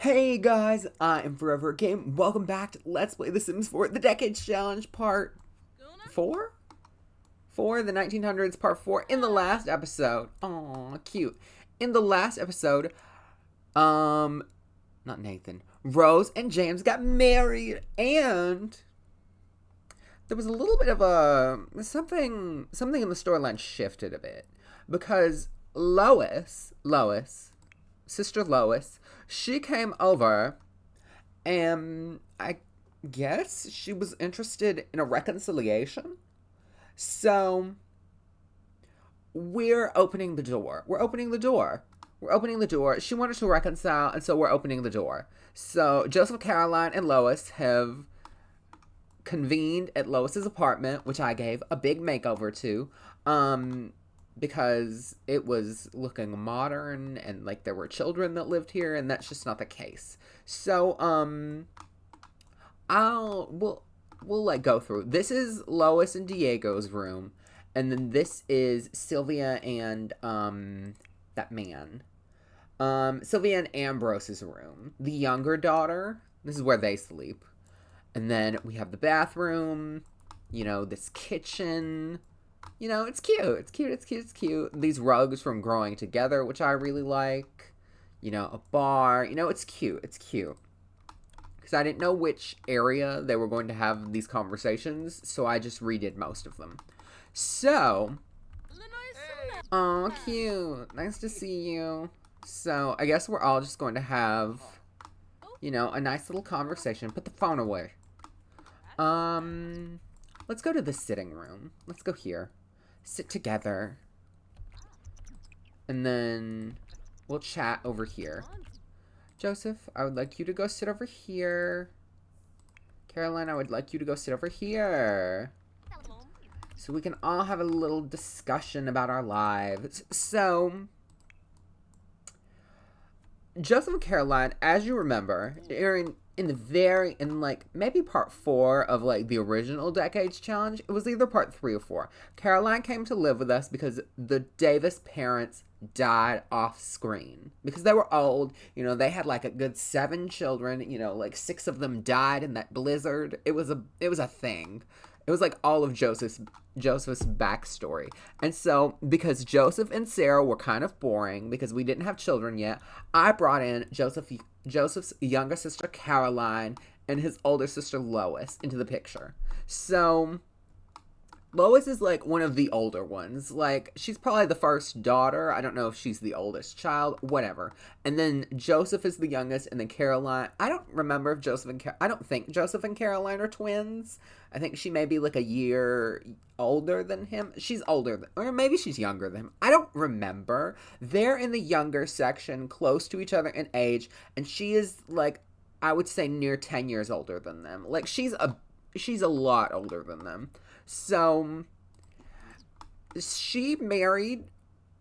Hey guys, I am ForeverAGame. Welcome back to Let's Play The Sims 4, the Decades Challenge Part 4? 4, the 1900s Part 4. In the last episode, aw, cute. In the last episode, not Nathan, Rose and James got married, and there was a little bit of something in the storyline shifted a bit. Because Lois, Sister Lois, she came over and I guess she was interested in a reconciliation. So we're opening the door. We're opening the door. We're opening the door. She wanted to reconcile, and so we're opening the door. So Joseph, Caroline, and Lois have convened at Lois's apartment, which I gave a big makeover to. Because it was looking modern and like there were children that lived here, and that's just not the case. So we'll like go through. This is Lois and Diego's room, and then this is Sylvia and that man. Sylvia and Ambrose's room. The younger daughter. This is where they sleep. And then we have the bathroom, this kitchen. It's cute. It's cute. It's cute. It's cute. These rugs from Growing Together, which I really like. A bar. It's cute. It's cute. Because I didn't know which area they were going to have these conversations, so I just redid most of them. So, oh, cute. Nice to see you. So, I guess we're all just going to have, a nice little conversation. Put the phone away. Let's go to the sitting room. Let's go here. Sit together. And then we'll chat over here. Joseph, I would like you to go sit over here. Caroline, I would like you to go sit over here. So we can all have a little discussion about our lives. So, Joseph and Caroline, as you remember, in maybe part 4 of like the original Decades Challenge, it was either part 3 or 4. Caroline came to live with us because the Davis parents died off screen because they were old. They had like a good 7 children. Like 6 of them died in that blizzard. It was a thing. It was like all of Joseph's backstory. And so, because Joseph and Sarah were kind of boring because we didn't have children yet, I brought in Joseph's younger sister Caroline and his older sister Lois into the picture. So Lois is like one of the older ones. Like, she's probably the first daughter. I don't know if she's the oldest child, whatever. And then Joseph is the youngest, and then Caroline. I don't remember if I don't think Joseph and Caroline are twins. I think she may be like a year older than him. She's older, or maybe she's younger than him. I don't remember. They're in the younger section, close to each other in age, and she is like, I would say near 10 years older than them. Like, she's a lot older than them. So, she married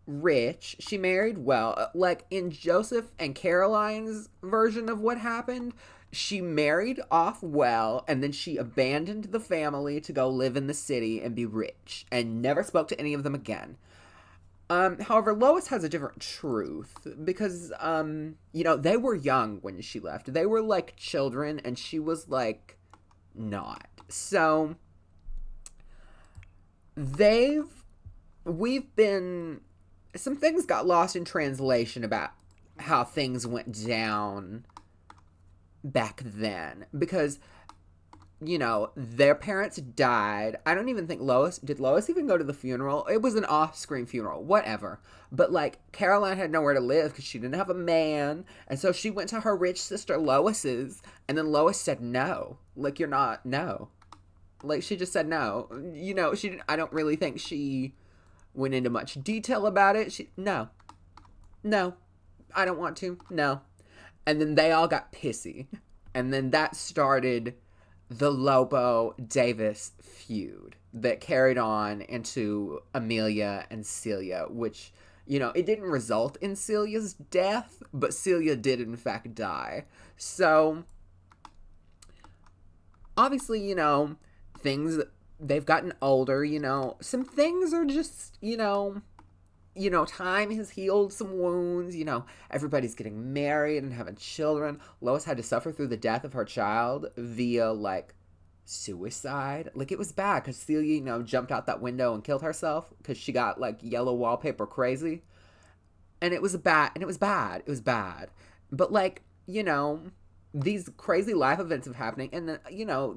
rich. She married well. Like, in Joseph and Caroline's version of what happened, she married off well, and then she abandoned the family to go live in the city and be rich, and never spoke to any of them again. However, Lois has a different truth, because, they were young when she left. They were, like, children, and she was, like, not. So, some things got lost in translation about how things went down back then, because their parents died. I don't even think did Lois even go to the funeral? It was an off-screen funeral, whatever. But like, Caroline had nowhere to live because she didn't have a man, and so she went to her rich sister Lois's, and then Lois said no. Like, you're not, no. Like, she just said no. She didn't, I don't really think she went into much detail about it. No, I don't want to, no. And then they all got pissy. And then that started the Lobo Davis feud that carried on into Amelia and Celia, which, it didn't result in Celia's death, but Celia did in fact die. So, obviously, they've gotten older, some things are just, time has healed some wounds. Everybody's getting married and having children. Lois had to suffer through the death of her child via, like, suicide. Like, it was bad because Celia, jumped out that window and killed herself because she got, like, yellow wallpaper crazy. And it was bad. It was bad. But, like, these crazy life events have happening. And then,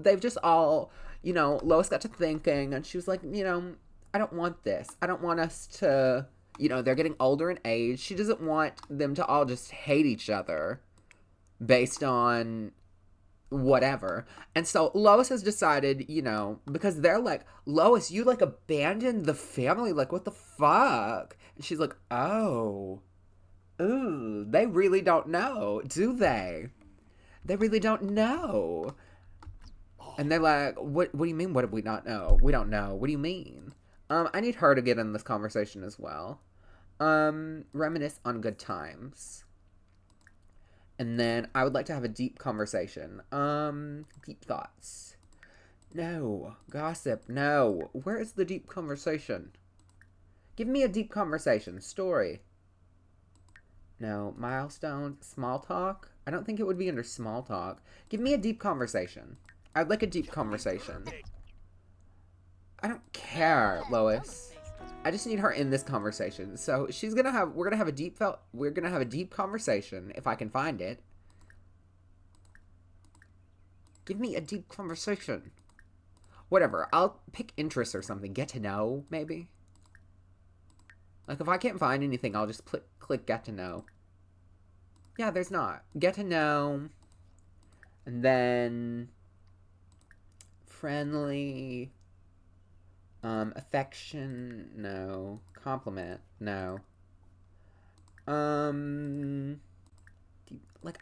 they've just all, Lois got to thinking and she was like, I don't want this. I don't want us to, they're getting older in age. She doesn't want them to all just hate each other based on whatever. And so Lois has decided, because they're like, Lois, you, like, abandoned the family. Like, what the fuck? And she's like, oh, ooh, they really don't know, do they? They really don't know. And they're like, what do you mean, what do we not know? We don't know. What do you mean? I need her to get in this conversation as well. Reminisce on good times. And then I would like to have a deep conversation. Deep thoughts. No. Gossip. No. Where is the deep conversation? Give me a deep conversation. Story. No. Milestones. Small talk? I don't think it would be under small talk. Give me a deep conversation. I'd like a deep conversation. I don't care, Lois. I just need her in this conversation. So we're gonna have a deep conversation if I can find it. Give me a deep conversation. Whatever. I'll pick interest or something. Get to know, maybe. Like, if I can't find anything, I'll just click get to know. Yeah, there's not. Get to know. And then friendly. Affection, no. Compliment, no. I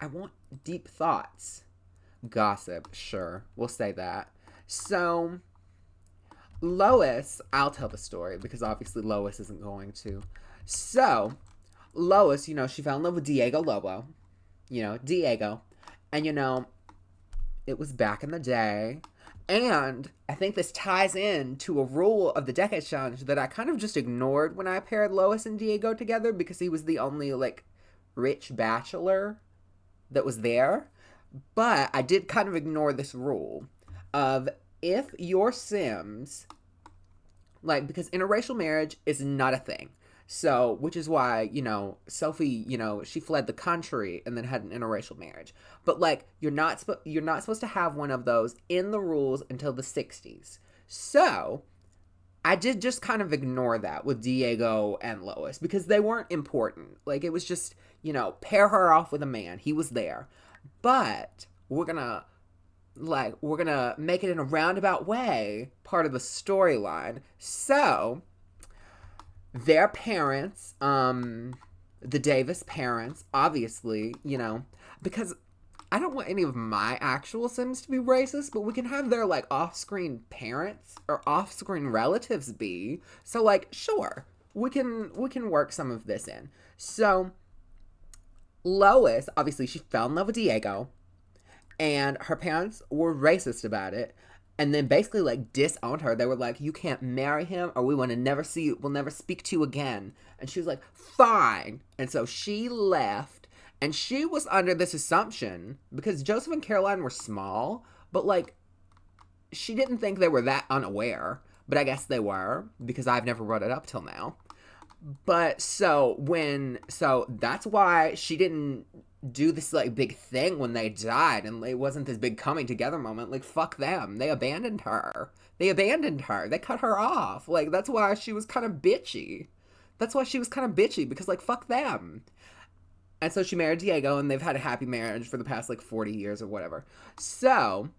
want deep thoughts. Gossip, sure. We'll say that. So, Lois, I'll tell the story because obviously Lois isn't going to. So, Lois, she fell in love with Diego Lobo. Diego. And, it was back in the day. And I think this ties in to a rule of the Decades Challenge that I kind of just ignored when I paired Lois and Diego together because he was the only, like, rich bachelor that was there. But I did kind of ignore this rule of if your Sims, like, because interracial marriage is not a thing. So, which is why, Sophie, she fled the country and then had an interracial marriage. But, like, you're not supposed to have one of those in the rules until the 60s. So, I did just kind of ignore that with Diego and Lois because they weren't important. Like, it was just, pair her off with a man. He was there. But we're gonna make it in a roundabout way part of the storyline. So, their parents, the Davis parents, obviously, because I don't want any of my actual Sims to be racist, but we can have their, like, off-screen parents or off-screen relatives be. So, like, sure, we can work some of this in. So, Lois, obviously, she fell in love with Diego, and her parents were racist about it. And then basically, like, disowned her. They were like, you can't marry him or we want to never see you. We'll never speak to you again. And she was like, fine. And so she left. And she was under this assumption, because Joseph and Caroline were small, but, like, she didn't think they were that unaware. But I guess they were, because I've never brought it up till now. But so that's why she didn't do this, like, big thing when they died, and it wasn't this big coming together moment. Like, fuck them. They abandoned her. They cut her off. Like, that's why she was kind of bitchy. Because, like, fuck them. And so she married Diego, and they've had a happy marriage for the past, like, 40 years or whatever. So,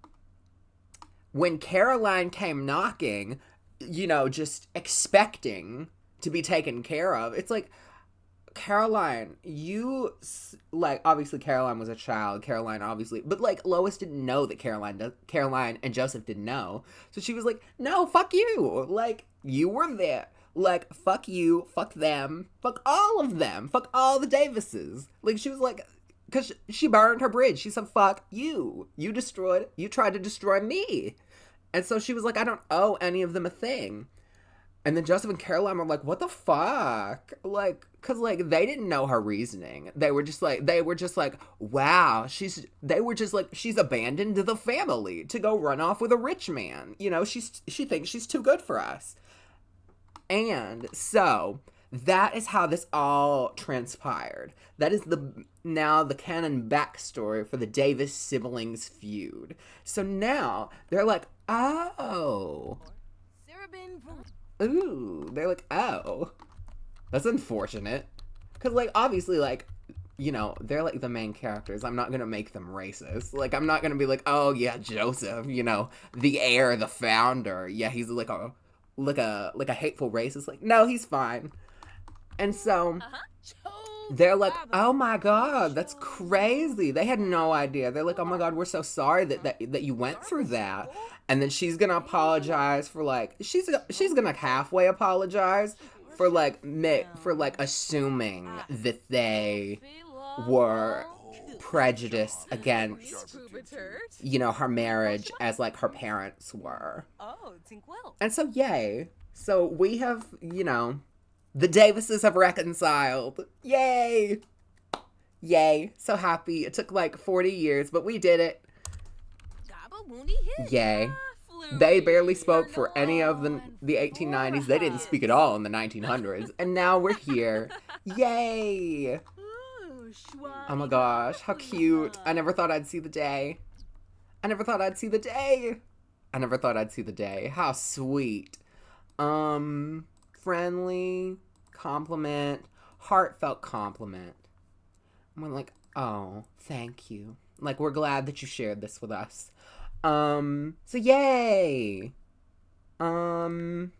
when Caroline came knocking, just expecting to be taken care of, it's like, Caroline, obviously Caroline was a child, but, like, Lois didn't know that Caroline and Joseph didn't know. So she was like, no, fuck you. Like, you were there. Like, fuck you, fuck them, fuck all of them, fuck all the Davises. Like, she was like, because she burned her bridge. She said, fuck you. You tried to destroy me. And so she was like, I don't owe any of them a thing. And then Joseph and Caroline were like, what the fuck? Like, cause like they didn't know her reasoning. They were just like, wow, they were just like, she's abandoned the family to go run off with a rich man. You know, she thinks she's too good for us. And so that is how this all transpired. That is now the canon backstory for the Davis siblings feud. So now they're like, oh. Ooh, they're like, oh. That's unfortunate. Because, like, obviously, like, you know, they're like the main characters. I'm not going to make them racist. Like, I'm not going to be like, oh, yeah, Joseph, you know, the heir, the founder. Yeah, he's like a hateful racist. Like, no, he's fine. And so they're like, oh my God, that's crazy. They had no idea. They're like, oh my God, we're so sorry that you went through that. And then she's gonna apologize for like, she's gonna halfway apologize for like assuming that they were prejudiced against, you know, her marriage as like her parents were. And so yay. So we have, you know, the Davises have reconciled. Yay! Yay. So happy. It took like 40 years, but we did it. Yay. They barely spoke for any of the 1890s. They didn't speak at all in the 1900s. And now we're here. Yay! Oh my gosh, how cute. I never thought I'd see the day. I never thought I'd see the day. I never thought I'd see the day. How sweet. Friendly, compliment, heartfelt compliment. I'm like, oh, thank you. Like, we're glad that you shared this with us. So yay! Can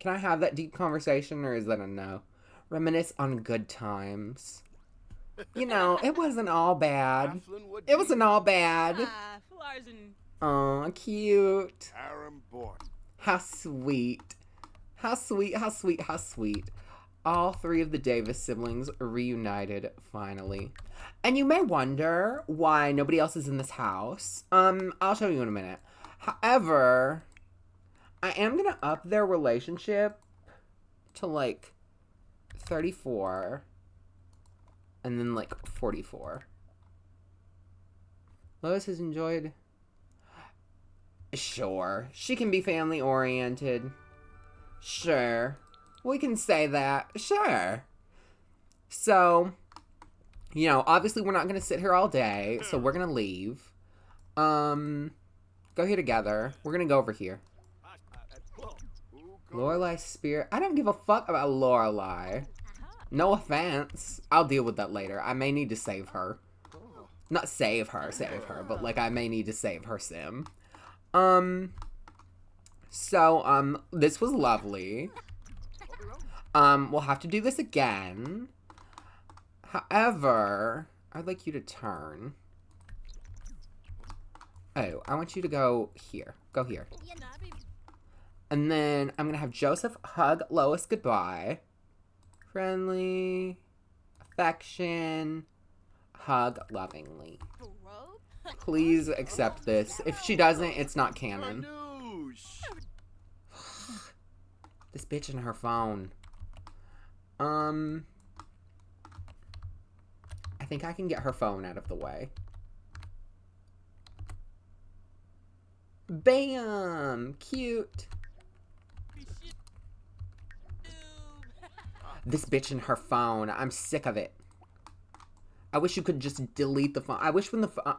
I have that deep conversation, or is that a no? Reminisce on good times. You know, it wasn't all bad. It wasn't all bad. Aw, cute. How sweet. How sweet, how sweet, how sweet. All three of the Davis siblings reunited, finally. And you may wonder why nobody else is in this house. I'll show you in a minute. However, I am gonna up their relationship to, like, 34. And then, like, 44. Lois has enjoyed... Sure. She can be family-oriented. Sure. We can say that. Sure. So, you know, obviously we're not going to sit here all day, so we're going to leave. Go here together. We're going to go over here. Lorelai's spirit. I don't give a fuck about Lorelai. No offense. I'll deal with that later. I may need to save her. Not save her, but, like, I may need to save her sim. So, this was lovely. We'll have to do this again. However, I'd like you to turn. Oh, I want you to go here. Go here. And then I'm gonna have Joseph hug Lois goodbye. Friendly, affection, hug lovingly. Please accept this. If she doesn't, it's not canon. This bitch and her phone. I think I can get her phone out of the way. Bam! Cute. This bitch and her phone. I'm sick of it. I wish you could just delete the phone. I wish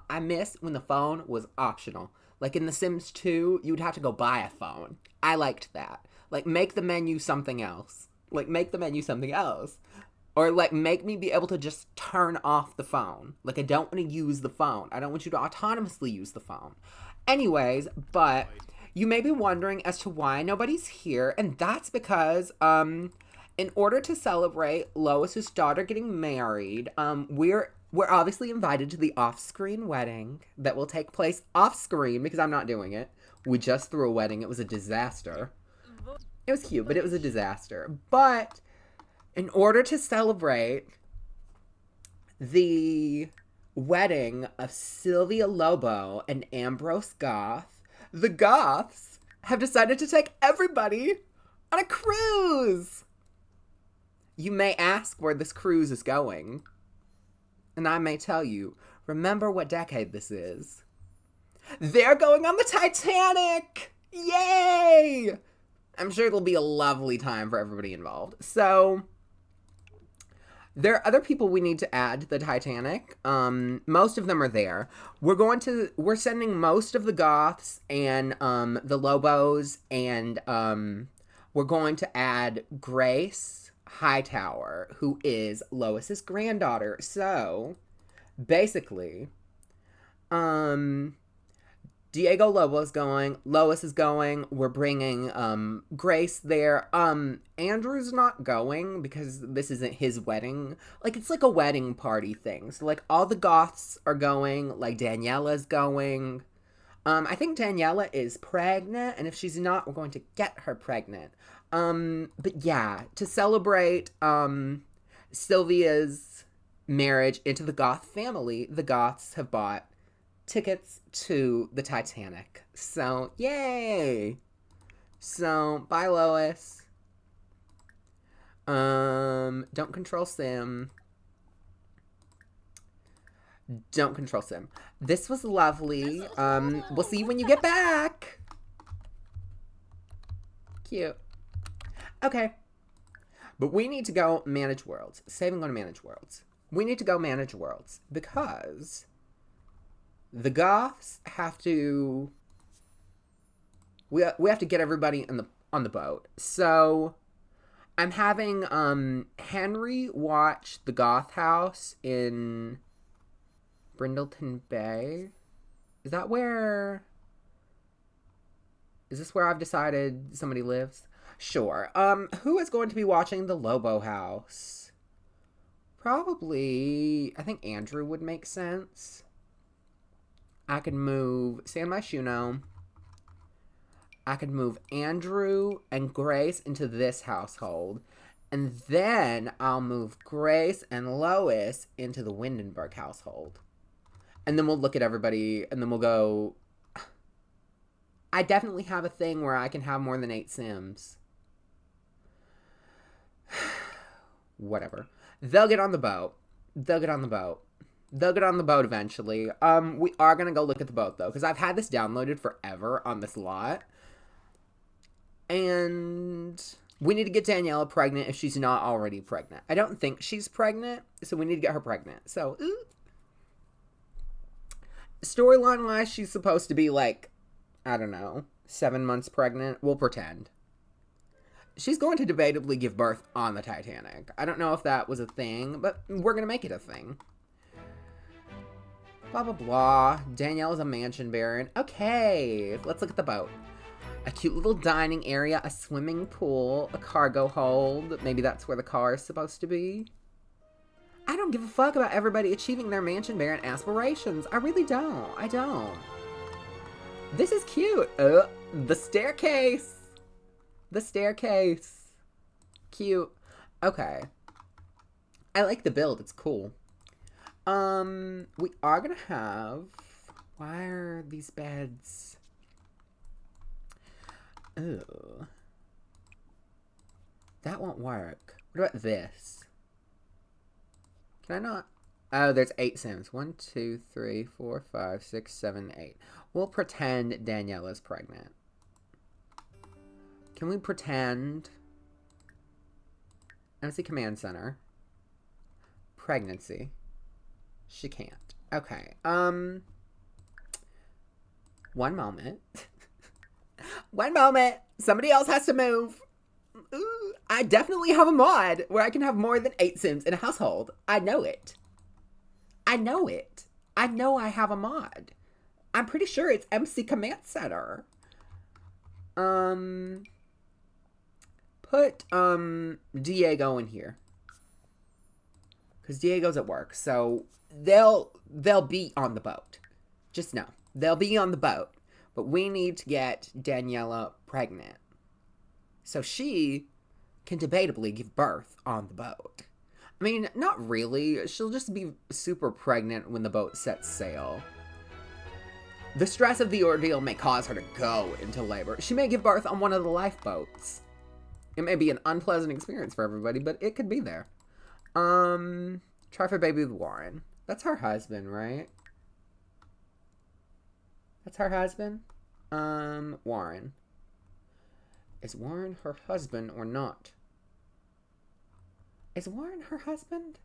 I miss when the phone was optional. Like in The Sims 2, you'd have to go buy a phone. I liked that. Like, make the menu something else. Like, make the menu something else. Or, like, make me be able to just turn off the phone. Like, I don't want to use the phone. I don't want you to autonomously use the phone. Anyways, but you may be wondering as to why nobody's here. And that's because, in order to celebrate Lois's daughter getting married, we're obviously invited to the off-screen wedding that will take place off-screen because I'm not doing it. We just threw a wedding. It was a disaster. It was cute, but it was a disaster. But in order to celebrate the wedding of Sylvia Lobo and Ambrose Goth, the Goths have decided to take everybody On a cruise! You may ask where this cruise is going. And I may tell you, remember what decade this is. They're going on the Titanic! Yay! I'm sure it'll be a lovely time for everybody involved. So, there are other people we need to add to the Titanic. Most of them are there. We're sending most of the Goths and the Lobos, and we're going to add Grace Hightower, who is Lois's granddaughter. So, basically, Diego Lobo's going, Lois is going, we're bringing Grace there. Andrew's not going because this isn't his wedding. Like, it's like a wedding party thing. So, like, all the Goths are going, like, Daniela's going. I think Daniela is pregnant, and if she's not, we're going to get her pregnant. But yeah, to celebrate Sylvia's marriage into the Goth family, the Goths have bought tickets to the Titanic. So, yay! So, bye, Lois. Don't control Sim. Don't control Sim. This was lovely. We'll see you when you get back. Cute. Okay. But we need to go manage worlds. Save and go to manage worlds. We need to go manage worlds because the Goths have to... We have to get everybody on the boat. So, I'm having Henry watch the Goth house in Brindleton Bay. Is that where... Is this where I've decided somebody lives? Sure. Who is going to be watching the Lobo house? Probably... I think Andrew would make sense. I could move San Myshuno. I could move Andrew and Grace into this household. And then I'll move Grace and Lois into the Windenburg household. And then we'll look at everybody and then we'll go... I definitely have a thing where I can have more than 8 Sims. Whatever. They'll get on the boat. They'll get on the boat. They'll get on the boat eventually. We are going to go look at the boat, though, because I've had this downloaded forever on this lot. And we need to get Daniela pregnant if she's not already pregnant. I don't think she's pregnant, so we need to get her pregnant. So, storyline-wise, she's supposed to be, like, I don't know, 7 months pregnant. We'll pretend. She's going to debatably give birth on the Titanic. I don't know if that was a thing, but we're going to make it a thing. Blah, blah, blah. Danielle is a mansion baron. Okay, let's look at the boat. A cute little dining area, a swimming pool, a cargo hold. Maybe that's where the car is supposed to be. I don't give a fuck about everybody achieving their mansion baron aspirations. I really don't. I don't. This is cute. The staircase. The staircase. Cute. Okay. I like the build. It's cool. We are gonna have... Why are these beds... Ooh. That won't work. What about this? Can I not? Oh, there's 8 Sims. 1, 2, 3, 4, 5, 6, 7, 8. We'll pretend Daniela's pregnant. Can we pretend... MC Command Center. Pregnancy. She can't. Okay. One moment. One moment. Somebody else has to move. Ooh, I definitely have a mod where I can have more than 8 Sims in a household. I know it. I know it. I know I have a mod. I'm pretty sure it's MC Command Center. Put, Diego in here. Because Diego's at work, so they'll be on the boat. Just know. They'll be on the boat. But we need to get Daniela pregnant. So she can debatably give birth on the boat. I mean, not really. She'll just be super pregnant when the boat sets sail. The stress of the ordeal may cause her to go into labor. She may give birth on one of the lifeboats. It may be an unpleasant experience for everybody, but it could be there. Try for baby with Warren. That's her husband, right? That's her husband? Warren. Is Warren her husband or not? Is Warren her husband?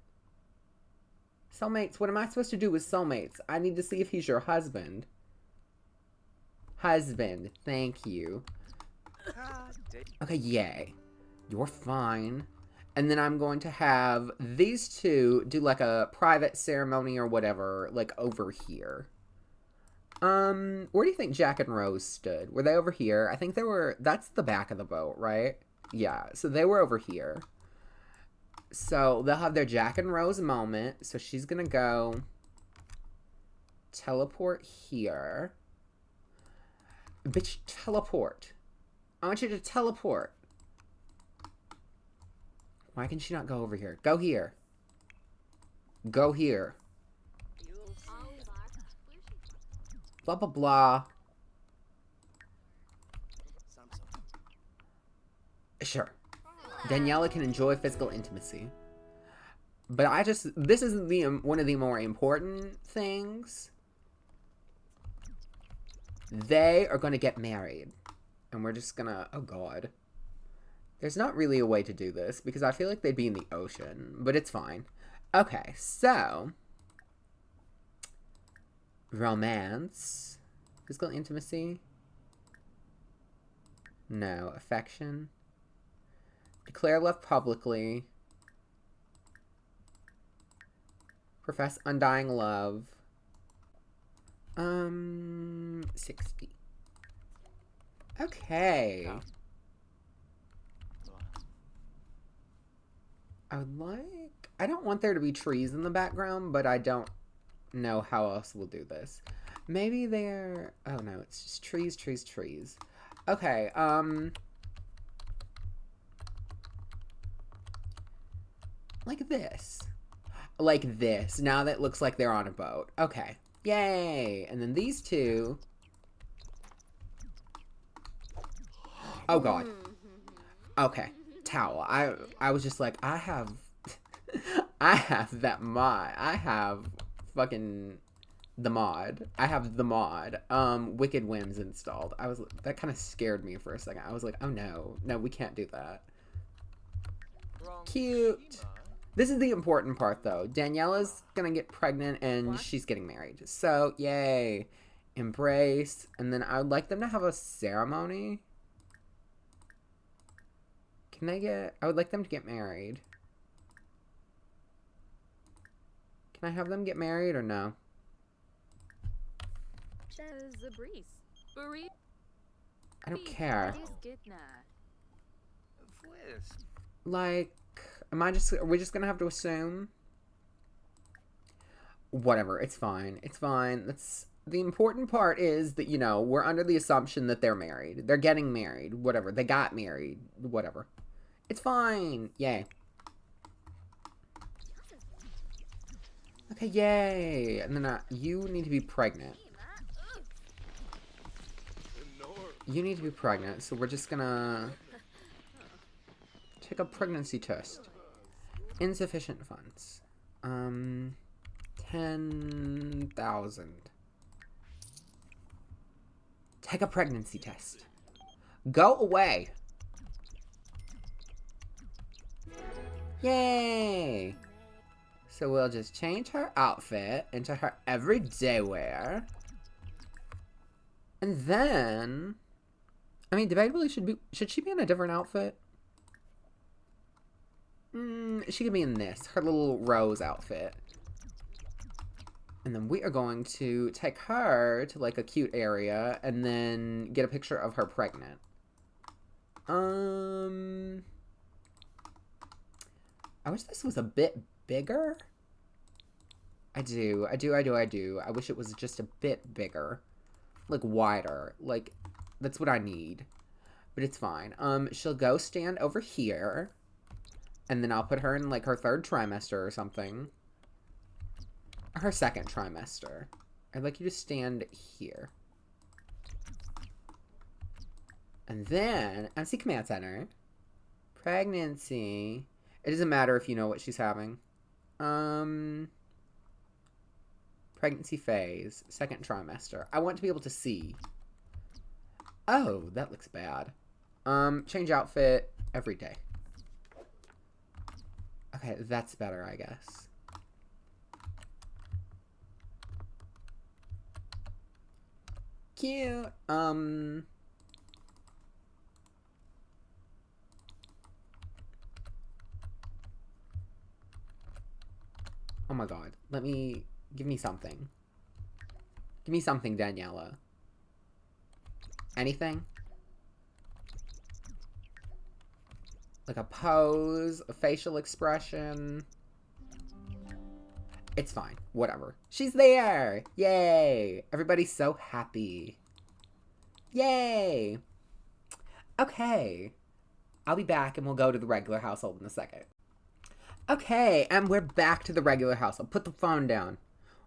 Soulmates. What am I supposed to do with soulmates? I need to see if he's your husband. Husband. Thank you. Okay, yay. You're fine. And then I'm going to have these two do like a private ceremony or whatever, like over here. Where do you think Jack and Rose stood? Were they over here? I think they were, that's the back of the boat, right? Yeah, so they were over here. So they'll have their Jack and Rose moment. So she's gonna go teleport here. Bitch, teleport. I want you to teleport. Why can she not go over here? Go here. Go here. Blah, blah, blah. Sure. Daniela can enjoy physical intimacy. But this is one of the more important things. They are going to get married. And we're just going to, oh God. There's not really a way to do this because I feel like they'd be in the ocean, but it's fine. Okay, so romance, physical intimacy, no, affection, declare love publicly, profess undying love, 60. Okay. I don't want there to be trees in the background, but I don't know how else we'll do this. Maybe they're, oh no, it's just trees, trees, trees. Okay, like this. Like this. Now that looks like they're on a boat. Okay. Yay! And then these two. Oh God. Okay. Towel. I was just like, I have that mod. I have fucking the mod. I have the mod. Wicked Whims installed. That kind of scared me for a second. I was like, oh no. No, we can't do that. Cute. This is the important part though. Daniela's gonna get pregnant and she's getting married. So, yay. Embrace. And then I would like them to have a ceremony. I would like them to get married. Can I have them get married or no? I don't care. Like, are we just gonna have to assume? Whatever, it's fine. It's fine. The important part is that, you know, we're under the assumption that they're married. They're getting married. Whatever. They got married. Whatever. It's fine. Yay. Okay, yay. And then you need to be pregnant. You need to be pregnant, so we're just gonna take a pregnancy test. Insufficient funds. 10,000. Take a pregnancy test. Go away. Yay! So we'll just change her outfit into her everyday wear. And then, I mean, debatably should she be in a different outfit? She could be in this, her little rose outfit. And then we are going to take her to like a cute area and then get a picture of her pregnant. I wish this was a bit bigger. I do. I wish it was just a bit bigger. Like wider. Like, that's what I need. But it's fine. She'll go stand over here. And then I'll put her in like her 3rd trimester or something. Her 2nd trimester. I'd like you to stand here. And then, MC Command Center. Pregnancy. It doesn't matter if you know what she's having. Pregnancy phase. Second trimester. I want to be able to see. Oh, that looks bad. Change outfit every day. Okay, that's better, I guess. Cute. Oh my god. Give me something. Give me something, Daniela. Anything? Like a pose, a facial expression. It's fine. Whatever. She's there! Yay! Everybody's so happy. Yay! Okay. I'll be back and we'll go to the regular household in a second. Okay, and we're back to the regular household. Put the phone down.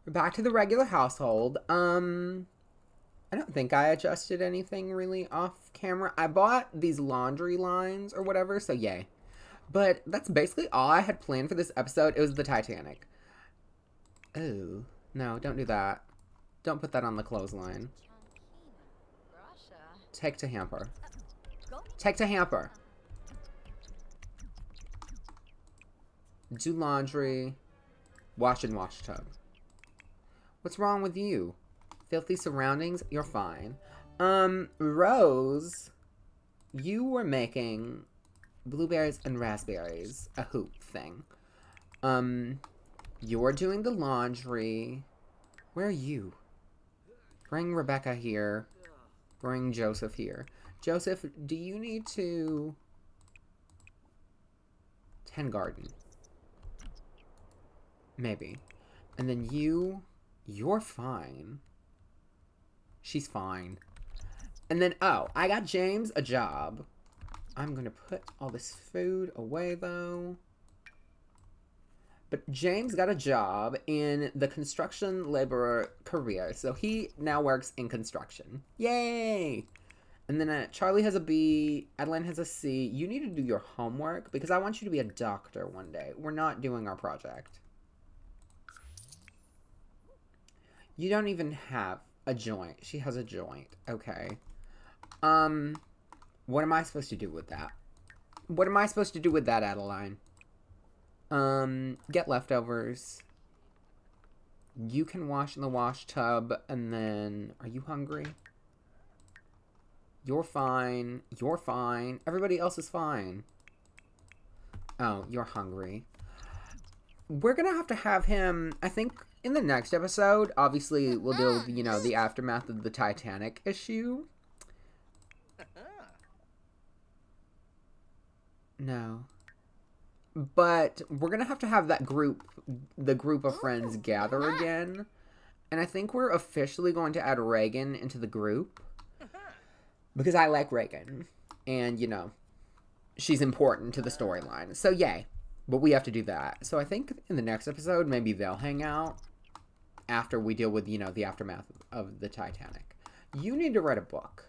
We're back to the regular household. I don't think I adjusted anything really off camera. I bought these laundry lines or whatever, so yay. But that's basically all I had planned for this episode. It was the Titanic. Oh, no, don't do that. Don't put that on the clothesline. Take to hamper. Take to hamper. Do laundry. Wash and wash tub. What's wrong with you? Filthy surroundings? You're fine. Rose, you were making blueberries and raspberries, a hoop thing. You're doing the laundry. Where are you? Bring Rebecca here. Bring Joseph here. Joseph, do you need to tend garden? Maybe. And then you're fine. She's fine. And then, oh, I got James a job. I'm gonna put all this food away, though. But James got a job in the construction laborer career, so he now works in construction. Yay! And then Charlie has a B, Adeline has a C. You need to do your homework, because I want you to be a doctor one day. We're not doing our project. You don't even have a joint. She has a joint. Okay. What am I supposed to do with that? What am I supposed to do with that, Adeline? Get leftovers. You can wash in the wash tub, and then... Are you hungry? You're fine. You're fine. Everybody else is fine. Oh, you're hungry. We're gonna have him, I think, in the next episode. Obviously, we'll deal with, you know, the aftermath of the Titanic issue. No. But we're gonna have that group, the group of friends gather again. And I think we're officially going to add Reagan into the group. Because I like Reagan. And, you know, she's important to the storyline. So, yay. But we have to do that. So I think in the next episode, maybe they'll hang out after we deal with, you know, the aftermath of the Titanic. You need to write a book.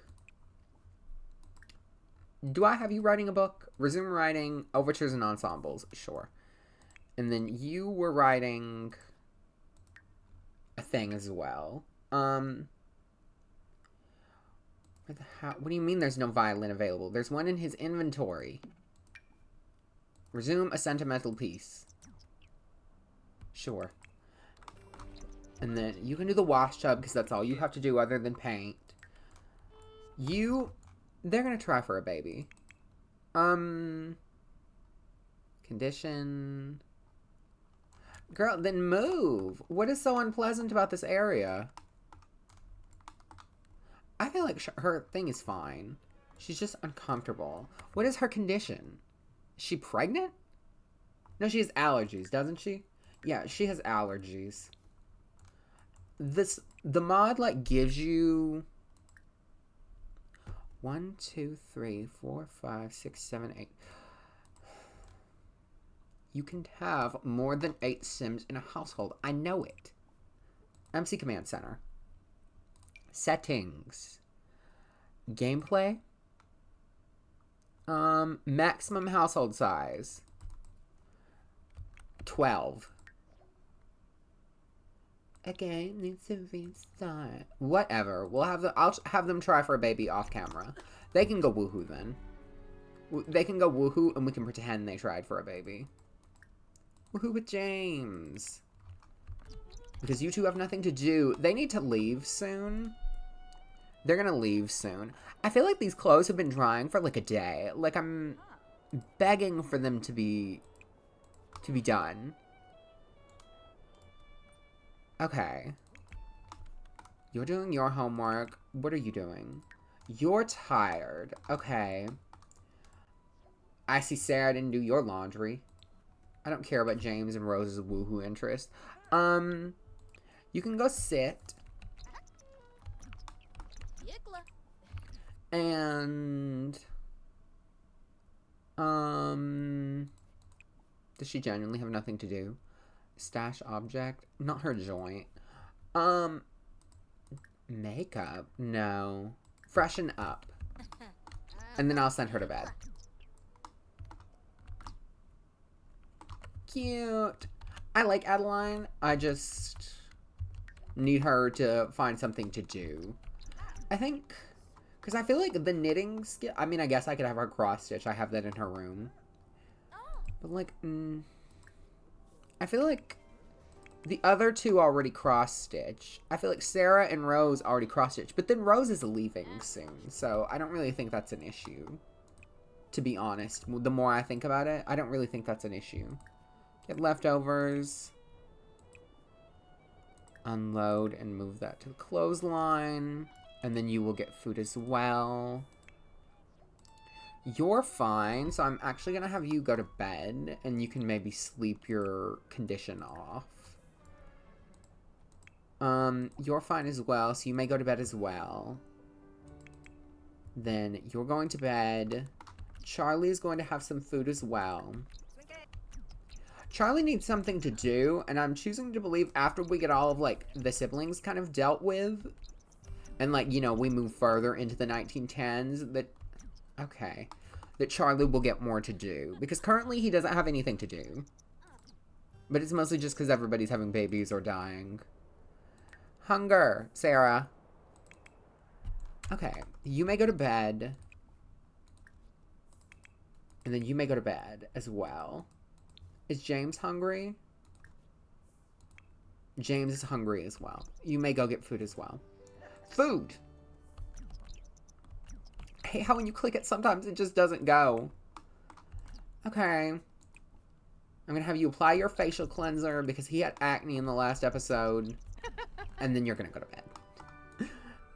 Do I have you writing a book? Resume writing overtures and ensembles. Sure. And then you were writing a thing as well. What do you mean there's no violin available? There's one in his inventory. Resume a sentimental piece. Sure. And then you can do the wash tub because that's all you have to do other than paint. They're gonna try for a baby. Condition. Girl, then move. What is so unpleasant about this area? I feel like her thing is fine. She's just uncomfortable. What is her condition? Is she pregnant? No, she has allergies, doesn't she? Yeah, she has allergies. The mod, like, gives you 1, 2, 3, 4, 5, 6, 7, 8. You can have more than 8 Sims in a household. I know it. MC Command Center. Settings. Gameplay. Maximum household size. 12. A game needs to be started. Whatever. I'll have them try for a baby off camera. They can go woohoo then. They can go woohoo and we can pretend they tried for a baby. Woohoo with James. Because you two have nothing to do. They need to leave soon. They're gonna leave soon. I feel like these clothes have been drying for like a day. Like I'm begging for them to be done. Okay. You're doing your homework. What are you doing? You're tired. Okay. I see Sarah didn't do your laundry. I don't care about James and Rose's woohoo interest. You can go sit. And does she genuinely have nothing to do? Stash object? Not her joint. Makeup? No. Freshen up. And then I'll send her to bed. Cute. I like Adeline. I just need her to find something to do. I think, because I feel like the knitting skill, I mean, I guess I could have her cross stitch. I have that in her room. But like, I feel like the other two already cross stitch. I feel like Sarah and Rose already cross stitch. But then Rose is leaving soon. So I don't really think that's an issue. To be honest, the more I think about it, I don't really think that's an issue. Get leftovers. Unload and move that to the clothesline. And then you will get food as well. You're fine, so I'm actually going to have you go to bed. And you can maybe sleep your condition off. You're fine as well, so you may go to bed as well. Then you're going to bed. Charlie is going to have some food as well. Charlie needs something to do, and I'm choosing to believe after we get all of, like, the siblings kind of dealt with, and, like, you know, we move further into the 1910s, that, okay, that Charlie will get more to do. Because currently he doesn't have anything to do. But it's mostly just because everybody's having babies or dying. Hunger, Sarah. Okay, you may go to bed. And then you may go to bed as well. Is James hungry? James is hungry as well. You may go get food as well. Food! I hate how when you click it, sometimes it just doesn't go. Okay. I'm gonna have you apply your facial cleanser because he had acne in the last episode. And then you're gonna go to bed.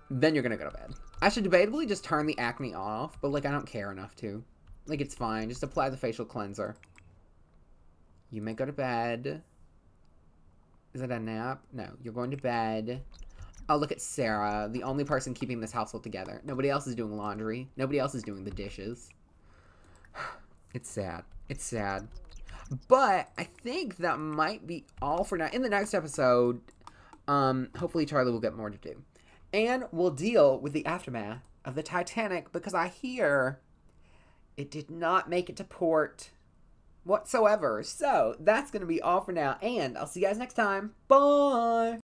Then you're gonna go to bed. I should debatably just turn the acne off, but, like, I don't care enough to. Like, it's fine. Just apply the facial cleanser. You may go to bed. Is it a nap? No, you're going to bed. Oh, look at Sarah, the only person keeping this household together. Nobody else is doing laundry. Nobody else is doing the dishes. It's sad. It's sad. But I think that might be all for now. In the next episode, hopefully Charlie will get more to do. And we'll deal with the aftermath of the Titanic because I hear it did not make it to port whatsoever. So that's going to be all for now. And I'll see you guys next time. Bye!